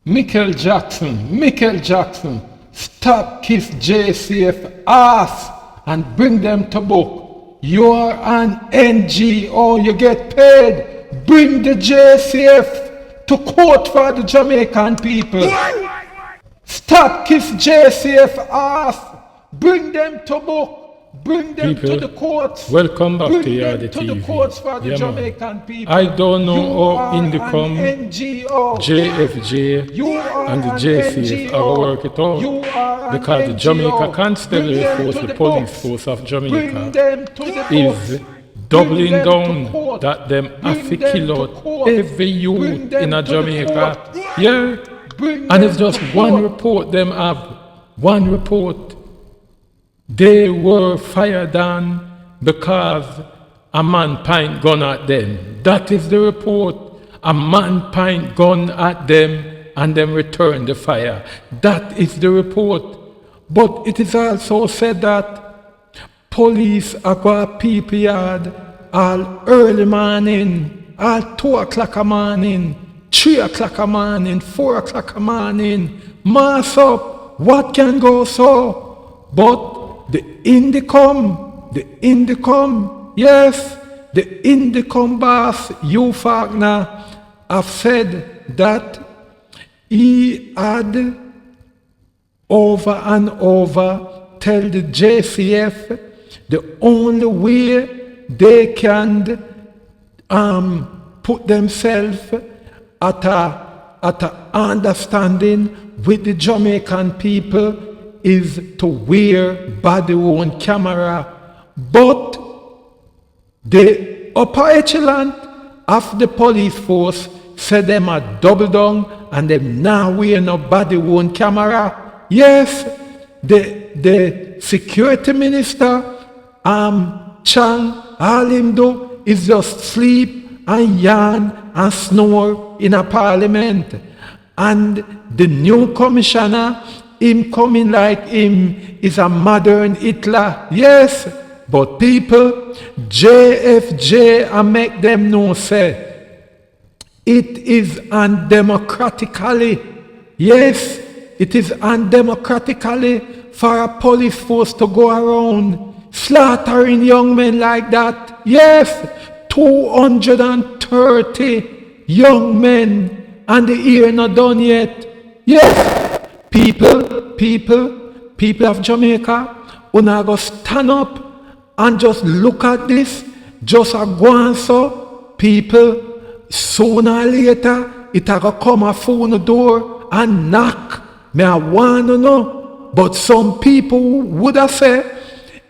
Michael Jackson, stop Kiss JCF ass and bring them to book. You are an NGO, you get paid. Bring the JCF to court for the Jamaican people. Stop Kiss JCF ass. Bring them to book. Bring them People, to the courts. welcome back Bring to them the to TV. the courts for the Yeah, Jamaican people. I don't know You how are Indicom, an NGO. JFJ, You are and the an JCF NGO. are work it out. You are an Because the NGO. Jamaica Constabulary Bring them Force, to the the police courts. force of Bring Jamaica, them to the is courts. doubling Bring them down to court. that them have to Bring them kill to out court. every Bring youth them in a to the Jamaica. court. Yeah. Bring And them it's just to one court. report them have. One report. They were fired on because a man point gun at them. That is the report. A man point gun at them and then return the fire. That is the report. But it is also said that police are going to people yard all early morning, all 2 o'clock a morning, 3 o'clock a morning, 4 o'clock a morning. Mass up. What can go so? But the Indicom, yes, the Indicom boss, Hugh Faulkner, have said that he had over and over tell the JCF the only way they can put themselves at a understanding with the Jamaican people is to wear body-worn camera. But the upper echelon of the police force said them a double down and them now wear no body-worn camera. Yes, the security minister, Chang, all him do is just sleep and yarn and snore in a parliament. And the new commissioner, him coming like him is a modern Hitler. Yes, but people, JFJ, and make them know, say, it is undemocratically, yes, it is undemocratically for a police force to go around slaughtering young men like that. Yes, 230 young men, and the year not done yet. Yes, people of Jamaica, una go stand up and just look at this, just a go on so. People, sooner or later, it a go come a phone door and knock. Me I want to know, but some people would have said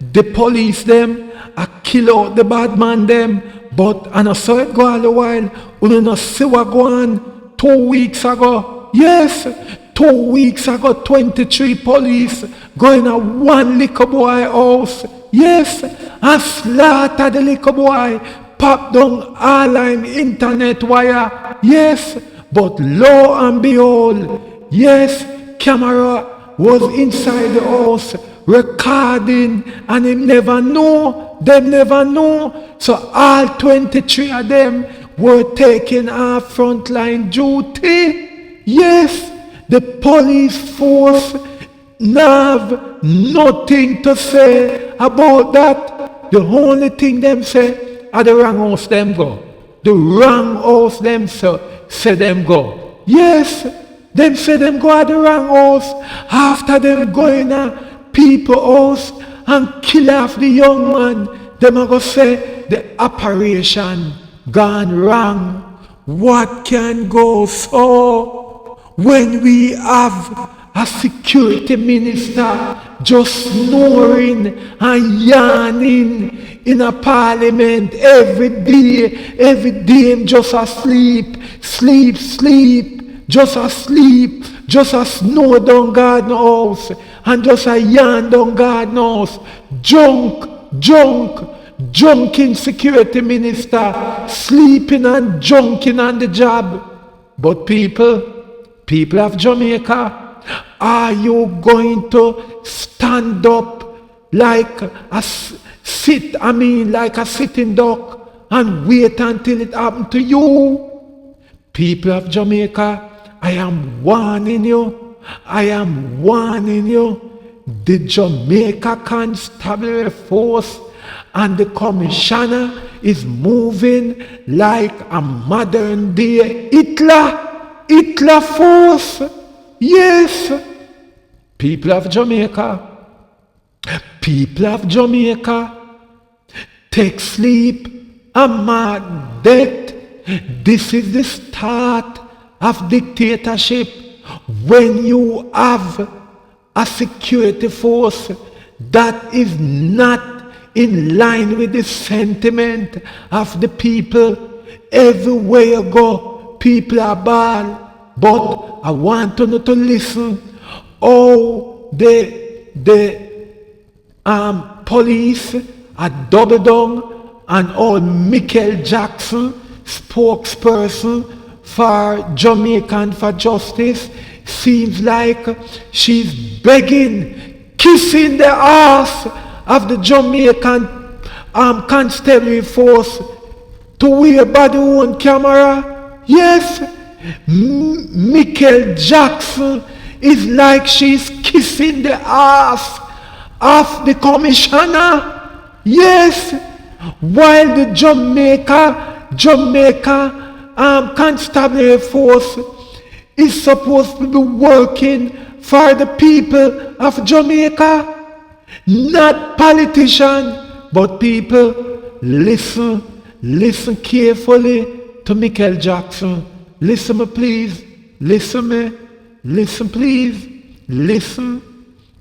the police them a kill out the bad man them, but and I saw it go all the while. You know see what go on 2 weeks ago. Yes, 2 weeks ago, 23 police going to one little boy house. Yes, and slaughter the little boy, pop down all him internet wire. Yes, but lo and behold, yes, camera was inside the house recording, and him never know, them never know. So all 23 of them were taking our frontline duty. Yes, the police force have nothing to say about that. The only thing them say are the wrong house them go. The wrong house them say them go. Yes, them say them go at the wrong house after them going to people house and kill off the young man. Them are going to say the operation gone wrong. What can go so? When we have a security minister just snoring and yarning in a parliament every day him just asleep, sleep, just asleep, just a snore down God's house, and just a yarn down God's house, junking security minister, sleeping and junking on the job. But people of Jamaica, are you going to stand up like a sitting duck and wait until it happens to you? People of Jamaica, I am warning you. I am warning you. The Jamaica Constabulary Force and the Commissioner is moving like a modern day Hitler force. Yes. People of Jamaica, take sleep and mad death. This is the start of dictatorship when you have a security force that is not in line with the sentiment of the people. Everywhere you go, people are bad. But I want you to listen. Oh, the police are double down and old Michael Jackson, spokesperson for Jamaican for Justice, seems like she's begging, kissing the ass of the Jamaican constabulary force to wear body worn camera. Yes, Michael Jackson is like she's kissing the ass of the commissioner. Yes, while the Jamaica constabulary force is supposed to be working for the people of Jamaica, not politicians, but people. Listen carefully to Michael Jackson. Listen me please, listen please, listen.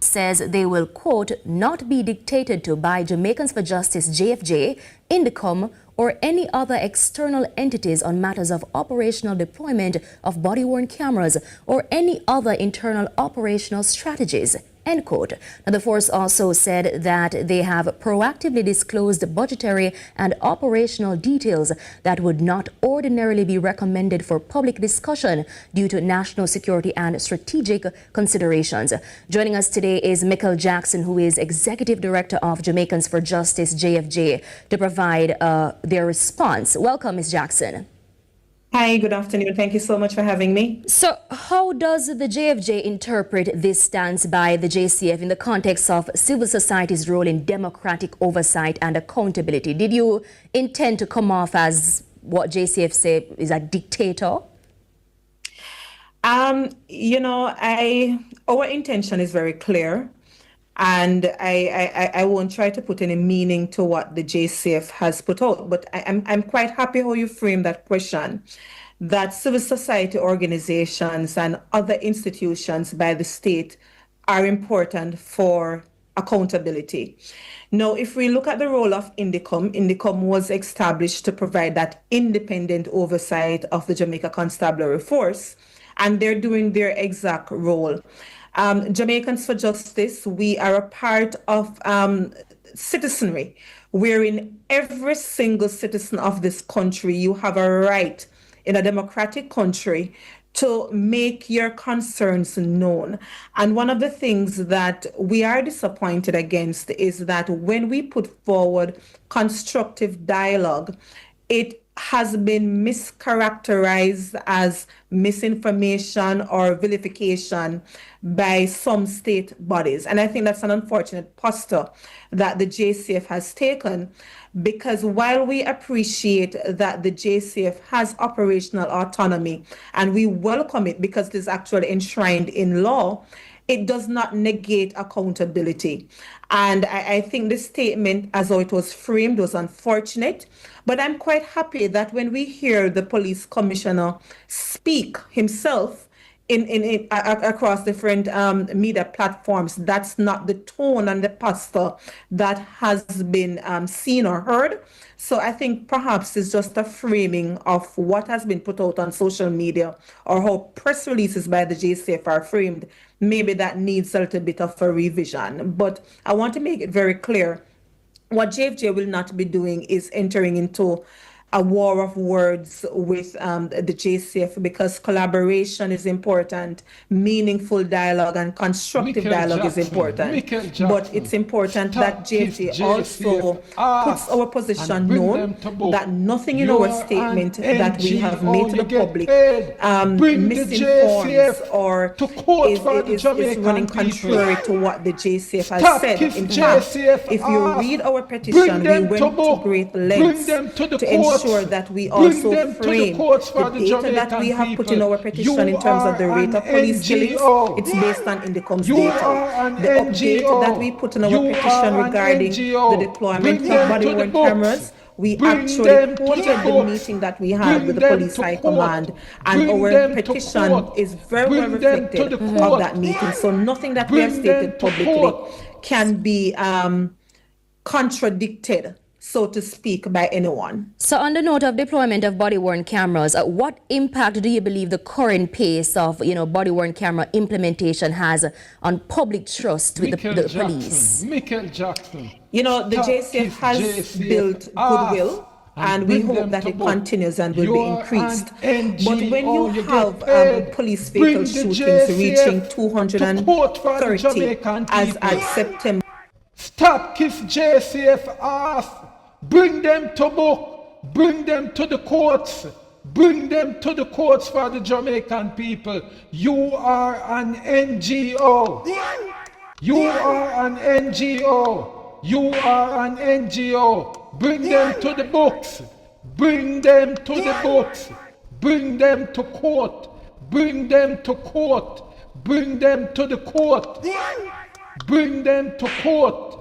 Says they will, quote, not be dictated to by Jamaicans for Justice JFJ, Indicom, or any other external entities on matters of operational deployment of body-worn cameras or any other internal operational strategies, end quote. Now, the force also said that they have proactively disclosed budgetary and operational details that would not ordinarily be recommended for public discussion due to national security and strategic considerations. Joining us today is Michael Jackson, who is Executive Director of Jamaicans for Justice, JFJ, to provide their response. Welcome, Ms. Jackson. Hi, good afternoon. Thank you so much for having me. So how does the JFJ interpret this stance by the JCF in the context of civil society's role in democratic oversight and accountability? Did you intend to come off as what JCF say is a dictator? Our intention is very clear. And I won't try to put any meaning to what the JCF has put out, but I'm quite happy how you frame that question, that civil society organizations and other institutions by the state are important for accountability. Now, if we look at the role of Indicom was established to provide that independent oversight of the Jamaica Constabulary Force, and they're doing their exact role. Jamaicans for Justice, we are a part of citizenry, wherein every single citizen of this country, you have a right in a democratic country to make your concerns known. And one of the things that we are disappointed against is that when we put forward constructive dialogue, it has been mischaracterized as misinformation or vilification by some state bodies. And I think that's an unfortunate posture that the JCF has taken, because while we appreciate that the JCF has operational autonomy and we welcome it because it is actually enshrined in law, it does not negate accountability. And I think the statement, as how it was framed, was unfortunate. But I'm quite happy that when we hear the police commissioner speak himself across different media platforms, that's not the tone and the posture that has been seen or heard. So I think perhaps it's just a framing of what has been put out on social media or how press releases by the JCF are framed. Maybe that needs a little bit of a revision. But I want to make it very clear, what JFJ will not be doing is entering into a war of words with the JCF, because collaboration is important, meaningful dialogue and constructive dialogue is important. But it's important that JFJ also puts our position known that nothing in our statement that we have made to the public misinforms or is running contrary to what the JCF has said. In fact, if you read our petition, we went to great lengths to ensure that we also frame the data that we have put in our petition in terms of the rate of police killings. It's based on Indicom's data. The update that we put in our petition regarding the deployment of body-worn cameras, we actually quoted the meeting that we had with the police high command, and our petition is very well reflected of that meeting. So nothing that we have stated publicly can be contradicted, so to speak, by anyone. So on the note of deployment of body-worn cameras, what impact do you believe the current pace of body-worn camera implementation has on public trust with the police? Michael Jackson. The JCF has built goodwill, and we hope that it continues and will be increased. But when you have police vehicle shootings reaching 230 as at September. Stop Kiss JCF ass. Bring them to book. Bring them to the courts. Bring them to the courts for the Jamaican people. You are an NGO. You are an NGO. You are an NGO. Bring them to the books. Bring them to the books. Bring them to court. Bring them to court. Bring them to the court. Bring them to court.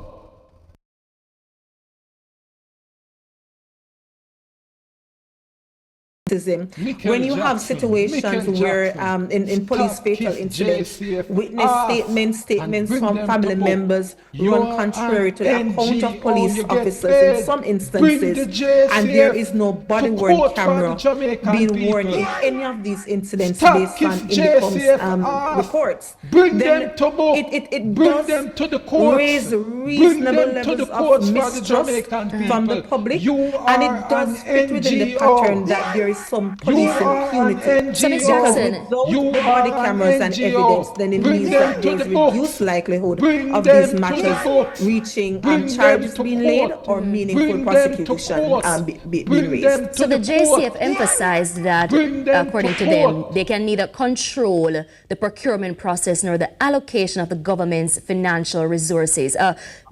When you have situations where in police fatal incidents, witness statements from family members run contrary to the account of police officers in some instances, and there is no body-worn camera being worn in any of these incidents based on Indicom's reports, then it does raise reasonable levels of mistrust from the public, and it does fit within the pattern that there is some police impunity. So Ms. Jackson, without body cameras and evidence, then it means that there is reduced likelihood of these matters reaching charges being laid or meaningful prosecution being raised. So the JCF emphasized that, according to them, they can neither control the procurement process nor the allocation of the government's financial resources.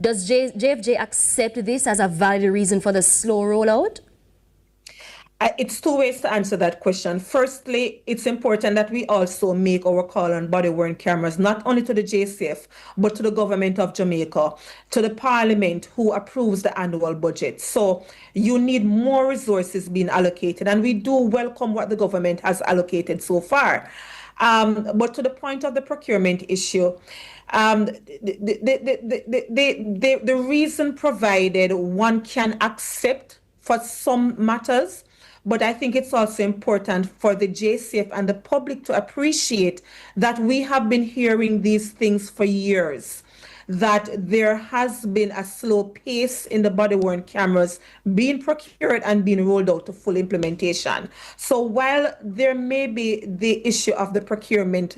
Does JFJ accept this as a valid reason for the slow rollout? It's two ways to answer that question. Firstly, it's important that we also make our call on body-worn cameras, not only to the JCF, but to the government of Jamaica, to the parliament who approves the annual budget. So you need more resources being allocated, and we do welcome what the government has allocated so far. But to the point of the procurement issue, the reason provided one can accept for some matters, but I think it's also important for the JCF and the public to appreciate that we have been hearing these things for years, that there has been a slow pace in the body-worn cameras being procured and being rolled out to full implementation. So while there may be the issue of the procurement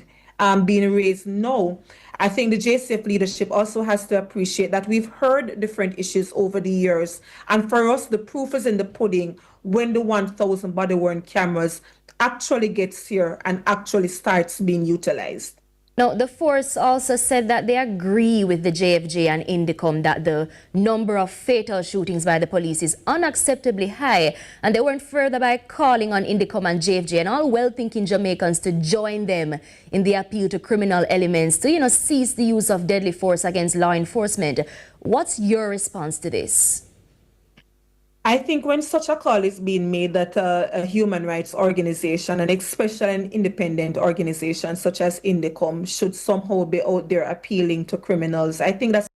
being raised now, I think the JCF leadership also has to appreciate that we've heard different issues over the years. And for us, the proof is in the pudding when the 1,000 body-worn cameras actually gets here and actually starts being utilized. Now, the force also said that they agree with the JFJ and Indicom that the number of fatal shootings by the police is unacceptably high, and they went further by calling on Indicom and JFJ and all well-thinking Jamaicans to join them in the appeal to criminal elements to, cease the use of deadly force against law enforcement. What's your response to this? I think when such a call is being made that a human rights organization, and especially an independent organization such as Indicom, should somehow be out there appealing to criminals, I think that's